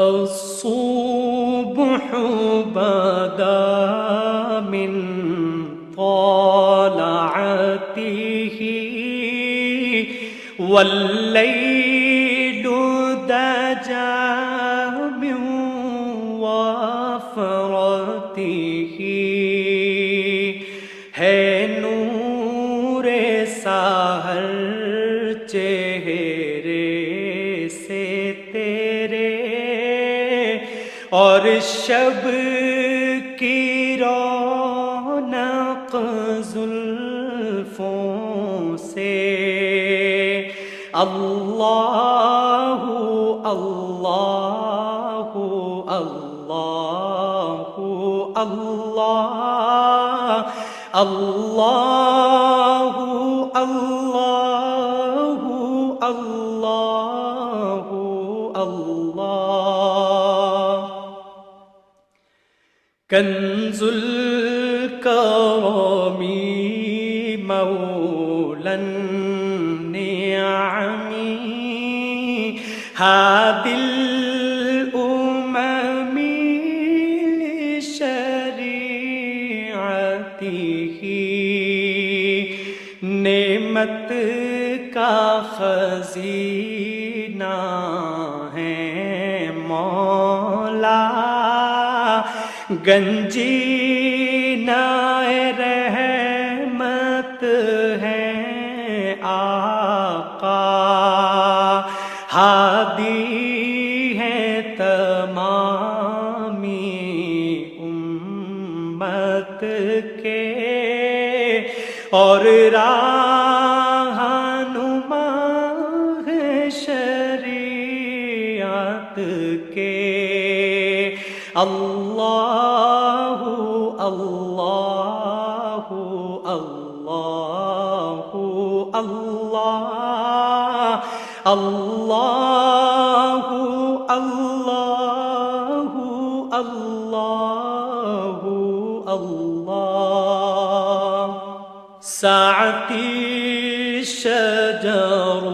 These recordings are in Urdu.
الصبح بدا من طلعته والليل دجى من وفرته ہے نور سحر چہرے سے تیرے اور شب کی رونق زلفوں سے اللہ اللہ اللہ اللہ اللہ اللہ اللہ اللہ کنز الکرم مولا النعم هادي الأمم لشريعته نعمت کا خزینہ ہے مولا گنجینہ رحمت ہے آقا ہادی ہے تمامی امت کے اور رہنما ہے شریعت کے اللہ اللہ اللہ اللہ اللہ اللہ اللہ اللہ ساعتی شجر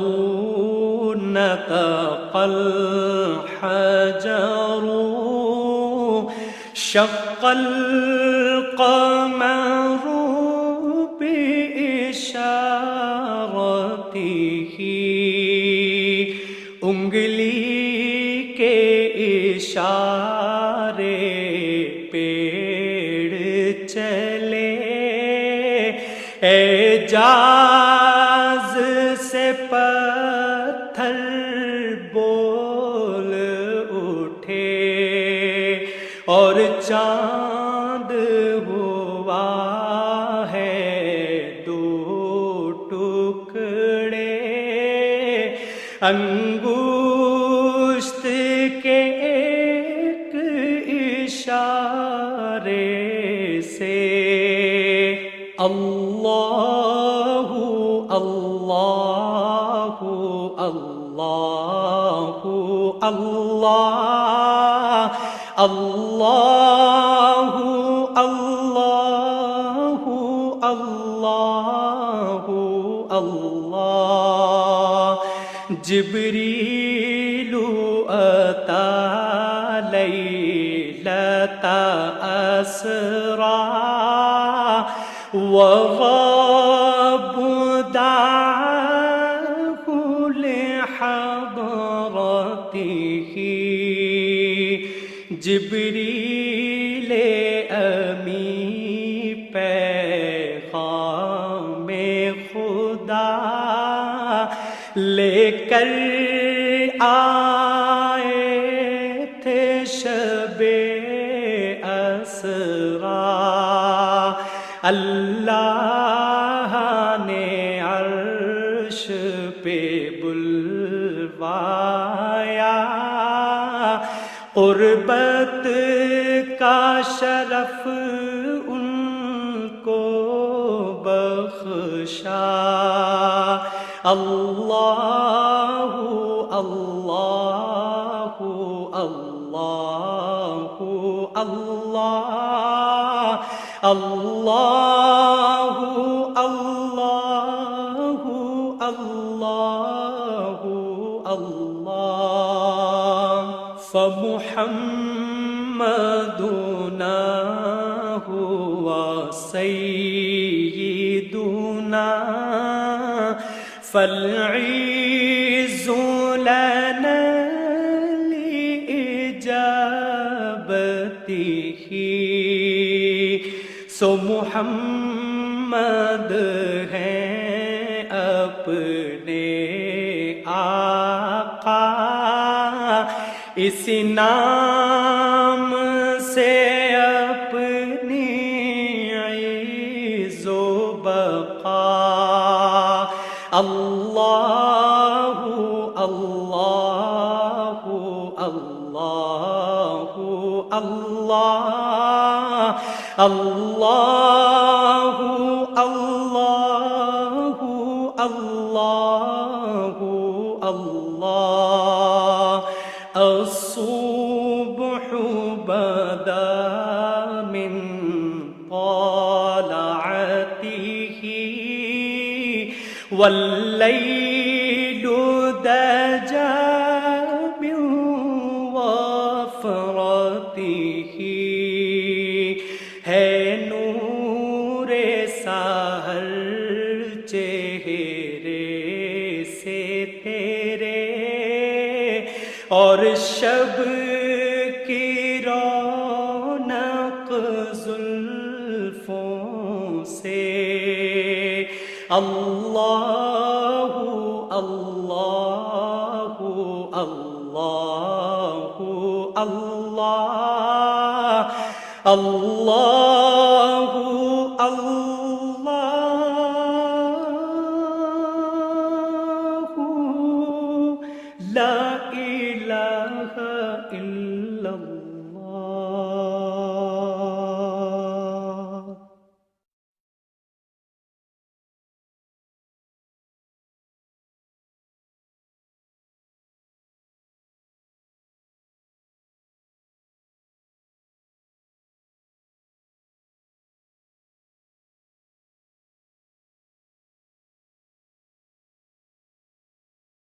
نطق الحجر شق القمر بإشارته انگلی کے اشارے پیڑ چلے اعجاز سے پتھر بول اٹھے اور چاند ہوا ہے دو ٹکڑے انگشت کے ایک اشارے سے اللہ اللہ اللہ اللہ اللہ اللہ اللہ اللہ جبریل اتا لیلۃ اسرا وغاب دعاه لحضرته جبریل امی پیغام خدا لے کر آئے تھے شب اسرا اللہ نے عرش پہ بلوایا قربت کا شرف ان کو بخشا اللہ اللہ اللہ اللہ اللہ اللہ اللہ اللہ فمحمدنا هو سيدنا فالعز لنا لإجابته سو محمد ہیں اپنے آقا اس نام سے اپنی عز و بقا اللہ اللہ اللہ اللہ اللہ اللہ اللہ اللہ الصبح بدا من طلعته والليل دجى من وفرته ہے نور سحر چہرے سے تیرے اور شب کی رونق زلفوں سے اللہ اللہ اللہ اللہ اللہ اللہ لا الہ